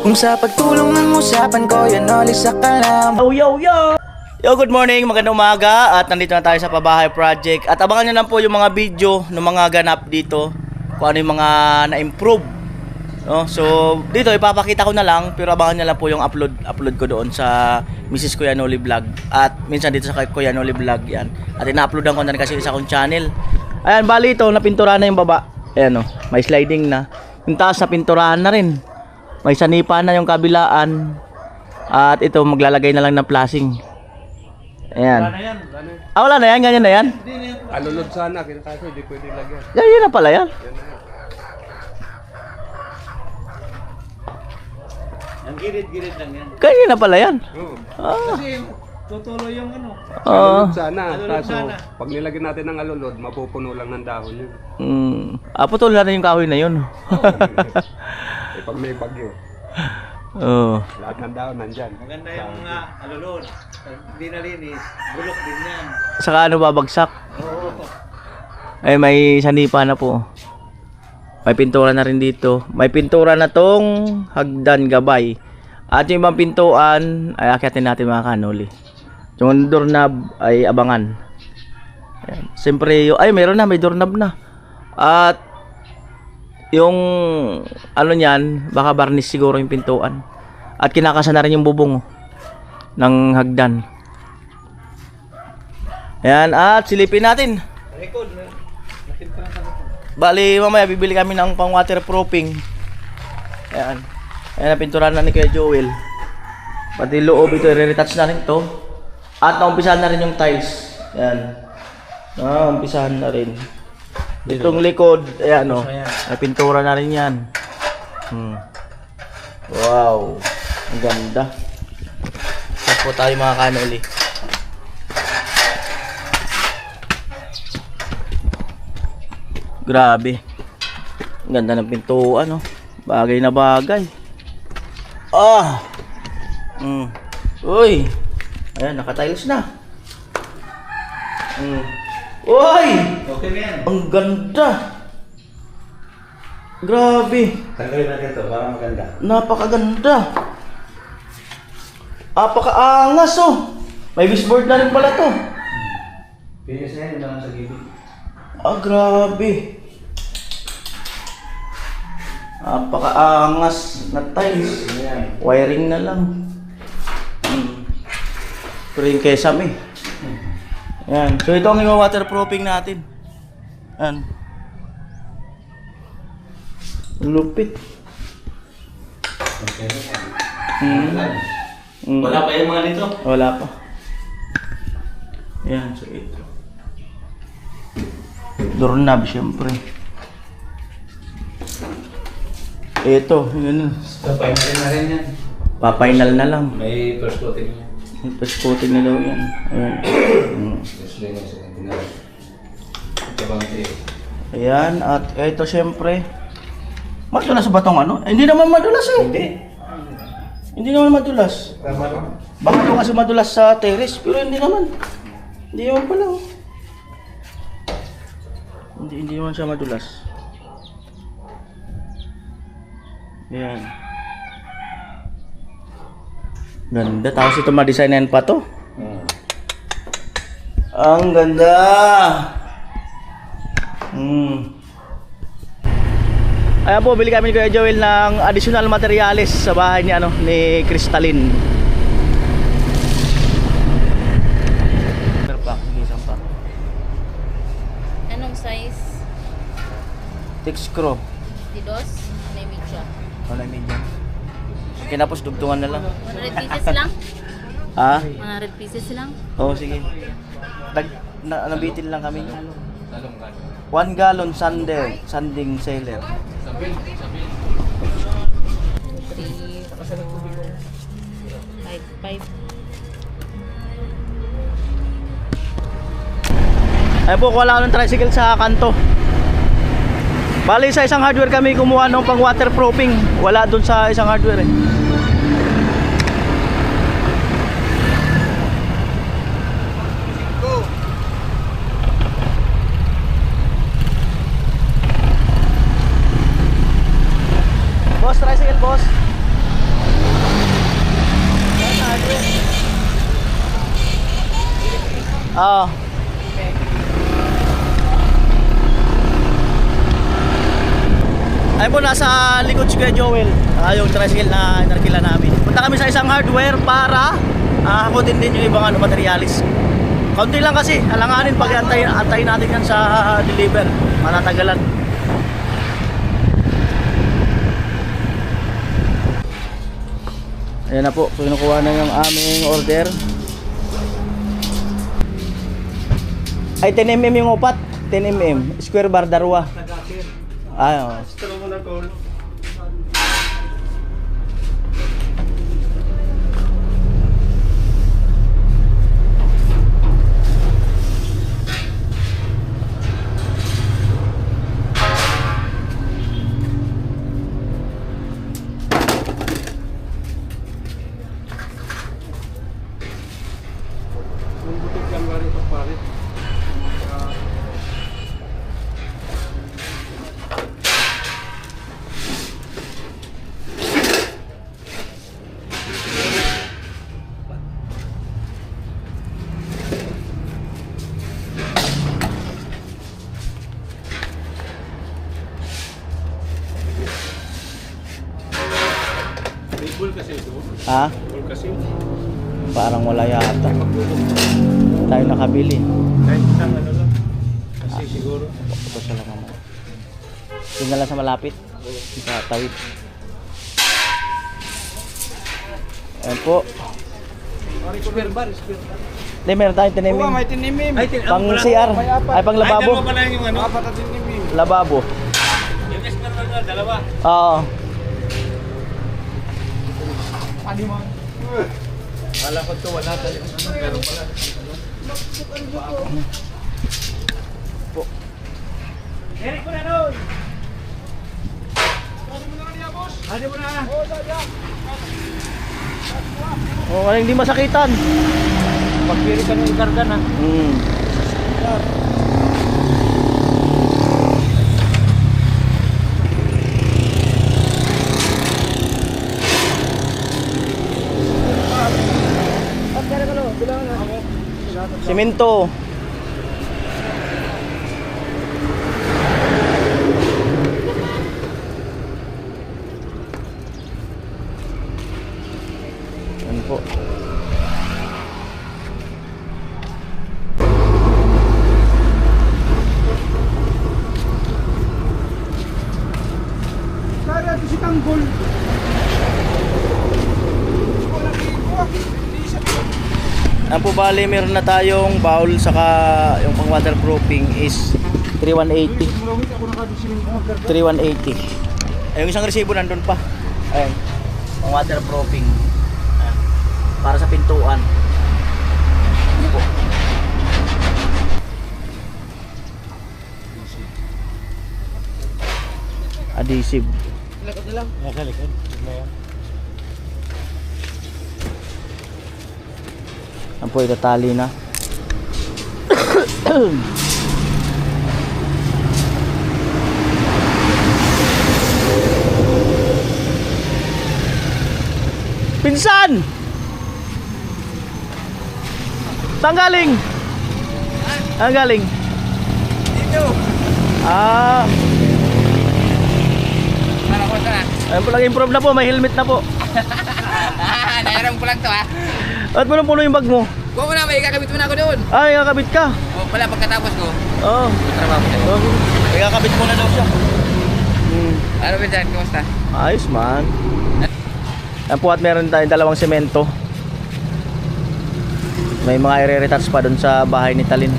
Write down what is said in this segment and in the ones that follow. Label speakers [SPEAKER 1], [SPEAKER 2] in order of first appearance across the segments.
[SPEAKER 1] Kung sa pagtulong ng usapan ko, yan all isa ka lang.
[SPEAKER 2] Oh, yo, yo! Yo, good morning, magandang umaga. At nandito na tayo sa Pabahay Project. At abangan nyo lang po yung mga video ng mga ganap dito, kung ano yung mga na-improve, no? So, dito ipapakita ko na lang, pero abangan nyo lang po yung upload ko doon sa Mrs. Kuya Noli Vlog. At minsan dito sa Kuya Noli Vlog yan. At ina-uploadan ko na rin kasi sa akong channel. Ayan, bali ito, napinturahan na yung baba. Ayan o, may sliding na. Yung taas na pinturahan na rin. May sanipa na yung kabilaan. At ito, maglalagay na lang ng flashing. Ayan. Wala na yan, ganyan na yan.
[SPEAKER 3] Alulod sana, kasi hindi pwede lagyan.
[SPEAKER 2] Yan na pala yan.
[SPEAKER 3] Ang girid-girid lang yan.
[SPEAKER 2] Ganyan na pala yan.
[SPEAKER 3] Oo.
[SPEAKER 4] Kasi tutuloy yung ano.
[SPEAKER 3] Alulod sana,
[SPEAKER 4] Alulod
[SPEAKER 3] kaso
[SPEAKER 4] sana.
[SPEAKER 3] pag nilagyan natin ng alulod, mapupuno lang ng dahon yun.
[SPEAKER 2] Putol na yung kahoy na yun.
[SPEAKER 3] Eh, pag may bagyo,
[SPEAKER 2] Oo.
[SPEAKER 3] lahat ng dahon nandyan.
[SPEAKER 4] Maganda yung mga alulod. Pag hindi nalinis, bulok din yan.
[SPEAKER 2] Saka ano, babagsak.
[SPEAKER 4] Oo.
[SPEAKER 2] Ay, may sanipa na po. May pintura na rin dito. May pintura na tong hagdan gabay. At yung ibang pintuan ay akyatin natin mga kanoli. Yung doorknob ay abangan. Ayan. Siyempre, ay meron na, may doorknob na. At yung ano niyan, baka varnish siguro yung pintuan. At kinakasa na rin yung bubong ng hagdan. Ayan, at silipin natin.
[SPEAKER 4] Record. Natimpa sa likod.
[SPEAKER 2] Bali, mamaya bibili kami ng pang waterproofing. Ayan. Ayan, napinturahan na ni Kuya Joel. Pati loob ito, i-retouch na rin to. At naumpisahan na rin yung tiles. Ayan. Naumpisahan na rin. Itong likod, ayan o. May pintura na rin yan. Wow. Ang ganda. Saan po tayo mga kanoli? Grabe. Ang ganda ng pintuan, no? Bagay na bagay. Uy. Ayan, naka-tiles na. Uy!
[SPEAKER 4] Okay na yan.
[SPEAKER 2] Ang ganda. Grabe.
[SPEAKER 4] Tanggalin natin ito para maganda.
[SPEAKER 2] Napakaganda. Napakaangas, oh. May wishboard na rin pala to.
[SPEAKER 4] Pinis na yan, yun naman sa gilid.
[SPEAKER 2] Grabe. Napakaangas na tiles. Wiring na lang. Pero yung kesame. Yan. So ito ang yung waterproofing natin. Yan. Lupit.
[SPEAKER 4] Wala pa yung mga nito.
[SPEAKER 2] Wala pa. Yan. So ito. Doorknob syempre. Ito. Yun.
[SPEAKER 4] Kapay na rin yan.
[SPEAKER 2] Papainal na lang.
[SPEAKER 4] May first coating yan.
[SPEAKER 2] Pasputin na daw yan. Ayan.
[SPEAKER 4] Yes, lang yan sa kantina. Kabangti.
[SPEAKER 2] Ayan. At ito syempre. Madulas ba tong ano? Hindi naman madulas eh. Hindi naman madulas.
[SPEAKER 4] Tama lang.
[SPEAKER 2] Baka ito kasi madulas sa terrace. Pero hindi naman. Hindi naman pala. Oh. Hindi naman siya madulas. Ayan. Ganda. Tapos ito ma-designan pa to. Ang ganda. Ayan po, bili kami ni Kuya Joel ng additional materials sa bahay ni ano ni Crystalline.
[SPEAKER 5] Anong size?
[SPEAKER 2] Thick screw.
[SPEAKER 5] Didos? May media.
[SPEAKER 2] Wala medium. Kinapos dugtungan na lang.
[SPEAKER 5] 100 pieces lang?
[SPEAKER 2] Ha?
[SPEAKER 5] 100 pieces lang?
[SPEAKER 2] Oo, sige. Nabitin lang kami. 1 gallon sanding sailor.
[SPEAKER 5] 3, 5, 5.
[SPEAKER 2] Ay po, wala ko ng tricycle sa kanto. Bali sa isang hardware kami kumuha ng pang waterproofing. Wala dun sa isang hardware eh. Boss, tricycle boss. Oo. Ayun po, nasa likod si Kuya Joel. Yung tricycle na inarkila namin. Punta kami sa isang hardware para hakutin din yung ibang materialis. Kaunti lang kasi, alanganin pag antayin natin yan sa deliver. Matatagalan. Ayan na po, kinukuha na yung aming order. Ay, 10mm yung upat. 10mm. Square bar, darwa. Ay, oh. Ha? Parang wala yata. Tayo nakabili.
[SPEAKER 6] Kahit isang ano lang. Kasi siguro.
[SPEAKER 2] Ito sa lang naman. Yun na lang sa malapit. Sa tawid. Ayan po.
[SPEAKER 6] Spare bar, spare bar.
[SPEAKER 2] Hindi, meron tayong tinimim.
[SPEAKER 6] Oo, may tinimim.
[SPEAKER 2] Pang CR. Ay, pang lababo.
[SPEAKER 6] Ay, dalawa pala yung ano? Apat na tinimim.
[SPEAKER 2] Lababo.
[SPEAKER 6] Yung spare bar na, dalawa.
[SPEAKER 2] Oo.
[SPEAKER 6] Ano mo? Kala ko ito, wala talaga. Meron pala.
[SPEAKER 2] Po.
[SPEAKER 6] Eric mo na doon! Ano mo na niya, boss? Ano mo na? Oo, dadya.
[SPEAKER 2] Oh, hindi masakitan.
[SPEAKER 6] Pagpili ka ng ikarga na.
[SPEAKER 2] Simento. Yan po.
[SPEAKER 6] Kaya ito si Tanggol.
[SPEAKER 2] Ang po bali, meron na tayong bowl saka yung pang waterproofing is 3180. 3180. Ay, yung isang resibo nandun pa. Ayun. Pang waterproofing. Ayan. Para sa pintuan. Ano po? Adhesive.
[SPEAKER 6] Likod na lang. Nasa likod.
[SPEAKER 2] Ang po, itatali na. Pinsan! Saan galing? Saan galing?
[SPEAKER 6] Dito!
[SPEAKER 2] Ah,
[SPEAKER 6] Para ko ito na.
[SPEAKER 2] ayun po, nag-improve na po, may helmet na po.
[SPEAKER 6] Nairam ko lang to ha.
[SPEAKER 2] At mo nang puno yung bag mo?
[SPEAKER 6] Kuha mo na, may kakabit mo na ako doon.
[SPEAKER 2] Ay, kakabit ka.
[SPEAKER 6] O pala, pagkatapos ko,
[SPEAKER 2] Oo.
[SPEAKER 6] trabaho ko tayo.
[SPEAKER 2] Ay, kakabit mo na daw siya.
[SPEAKER 6] Ano ba dyan? Kumusta?
[SPEAKER 2] Ayos man. Yan po, at meron tayong dalawang semento. May mga i-retouch pa doon sa bahay ni Talin.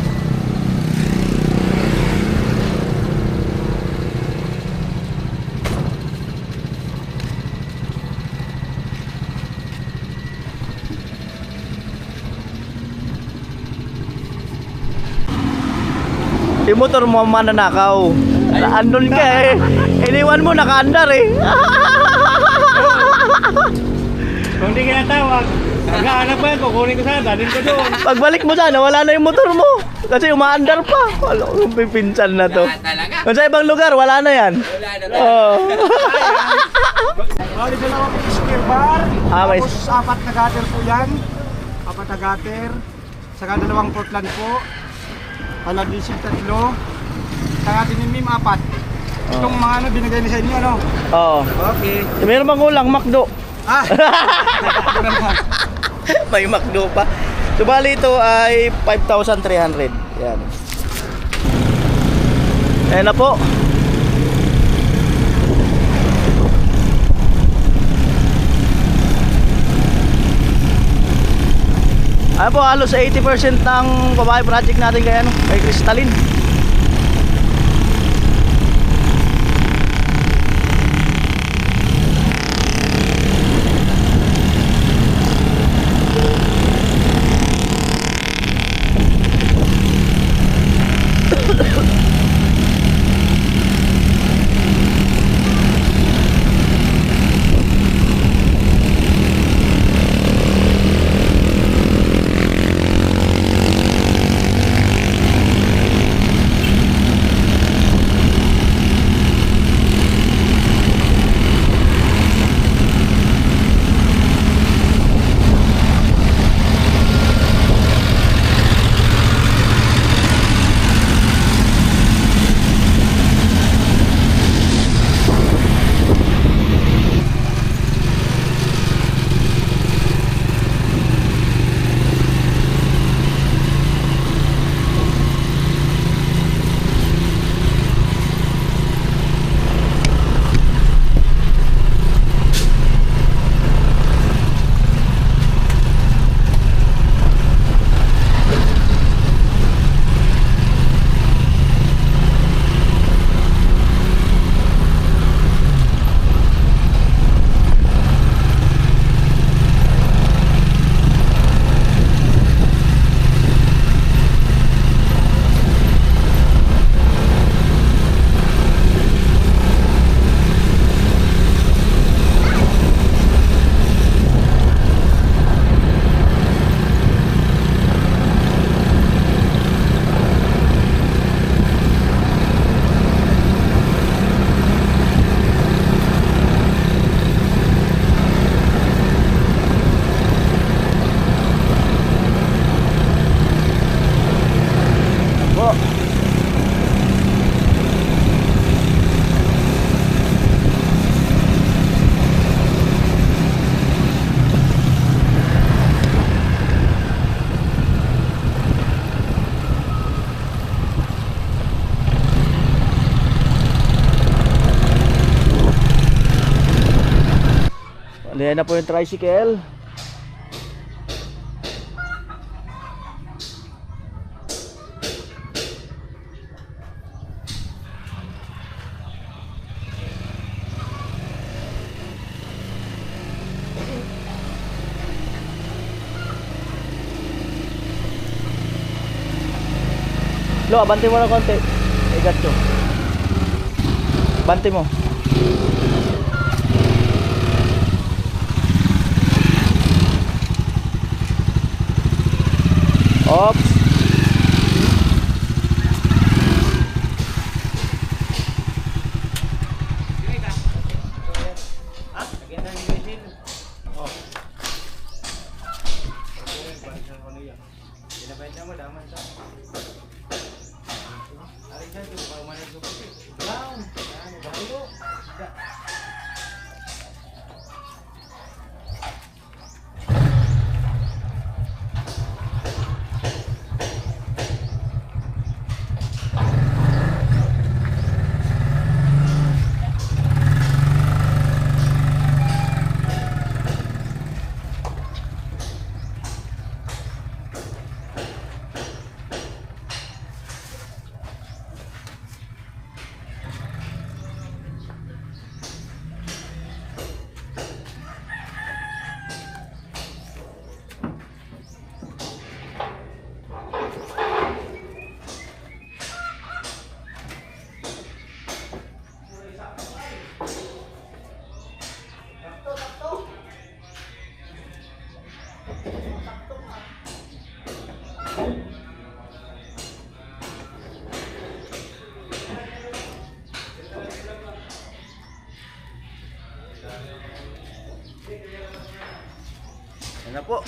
[SPEAKER 2] Yung motor mo mananakaw. Andun ka eh. Iniwan mo, nakaandar eh.
[SPEAKER 6] Kung di ka natawag, maghahanap ba yan? Kukunin ko sana, danin ko doon.
[SPEAKER 2] Pagbalik mo sana, wala na yung motor mo. Kasi umaandar pa. Wala kong pipinsan na to.
[SPEAKER 6] Talaga?
[SPEAKER 2] Kung sa ibang lugar, wala na yan.
[SPEAKER 6] Wala na
[SPEAKER 2] Oo.
[SPEAKER 6] Bali dalawa ko spare bar.
[SPEAKER 2] Ah, may-
[SPEAKER 6] Tapos apat na gutter po yan. Apat na gutter. saka 2 Portland po, Palagisig 3, saka tinimim 4. Itong mga ano binigay ni sa inyo ano?
[SPEAKER 2] Oo.
[SPEAKER 6] Okay.
[SPEAKER 2] Meron bang ulang McDo?
[SPEAKER 6] Ah!
[SPEAKER 2] May McDo pa. So bali ito ay 5,300. Yan. Ayan na po. Ayan po, halos 80% ng babae project natin kay ano, kay Crystalline. Ayan na po yung tricycle. Lo, abante mo na konti. Igat ko. Bante mo. Ops. Yan na po.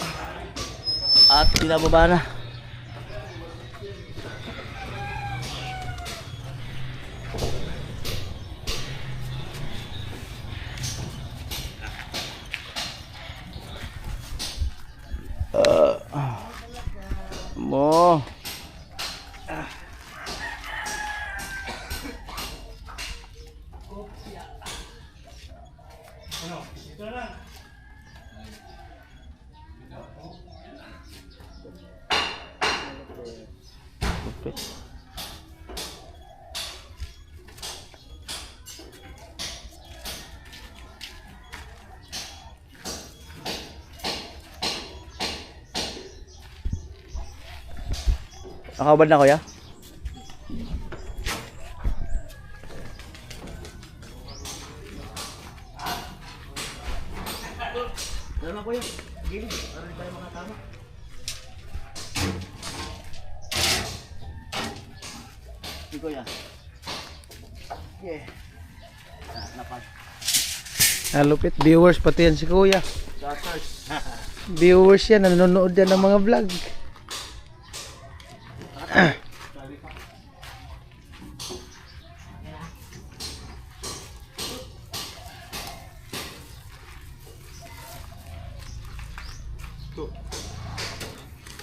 [SPEAKER 2] At binababa na. Nakabad na kuya? Dala na kuya. Gilid. Para rin tayo makatama. Hindi kuya. Yeah. Napag.
[SPEAKER 7] Lupit, viewers pati yan si Kuya.
[SPEAKER 2] Shutters.
[SPEAKER 7] Viewers yan, nanonood yan ng mga vlog.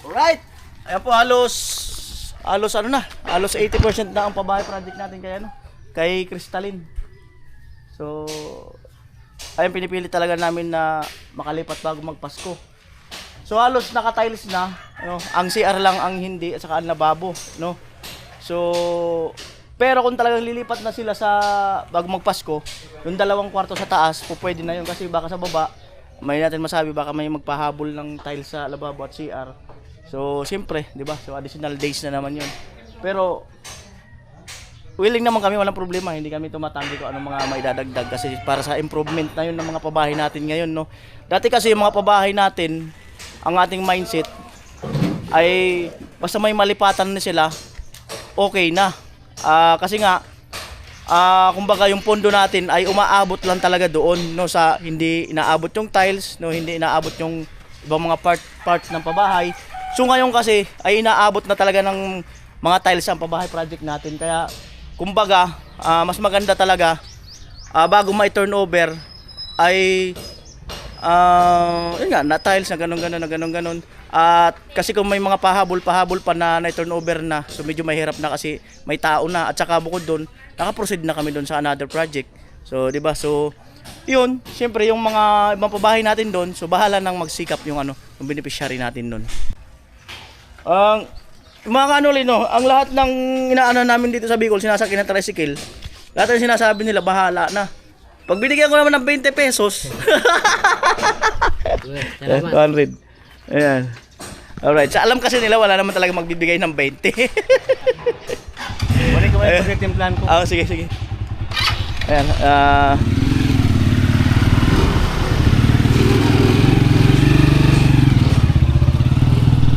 [SPEAKER 2] Alright. Ayan po halos ano na, halos 80% na ang pabahay project natin kay ano, kay Crystalline. So ayun, pinipili talaga namin na makalipat bago magpasko. So halos naka-tiles na, ano, ang CR lang ang hindi at saka ang lababo, no. So pero kung talagang lilipat na sila sa bago magpasko, yung 2 kwarto sa taas, pwede na yun kasi baka sa baba may natin masabi baka may magpahabol ng tiles sa lababo at CR. So, siyempre, 'di ba? So, additional days na naman 'yun. Pero willing naman kami, walang problema. Hindi kami tumatanggi kung anong mga maidadagdag kasi para sa improvement na 'yun ng mga pabahay natin ngayon, no. Dati kasi yung mga pabahay natin, ang ating mindset ay basta may malipatan na sila, okay na. Kasi nga kumbaga yung pondo natin ay umaabot lang talaga doon, no, sa hindi inaabot yung tiles, no, hindi inaabot yung ibang mga parts ng pabahay. So ngayon kasi ay inaabot na talaga ng mga tiles ang pabahay project natin. Kaya kumbaga mas maganda talaga bago ma-turnover ay yun nga, na tiles na ganun. At kasi kung may mga pahabol pa na turnover na, so medyo mahirap na kasi may tao na. At saka bukod doon, naka-proceed na kami doon sa another project. So 'di ba? So yun, syempre yung mga ibang pabahay natin doon, so bahala nang magsikap yung ano, yung beneficiary natin doon. Mga kanolino, ang lahat ng inaano namin dito sa Bicol, sinasakyan ng tricycle, lahat ng sinasabi nila, bahala na. Pag binigyan ko naman ng 20 pesos, 100. Ayan. Alright, sa alam kasi nila, wala naman talaga magbibigay ng 20.
[SPEAKER 6] Balik ko may project yung plan ko.
[SPEAKER 2] Sige. Ayan,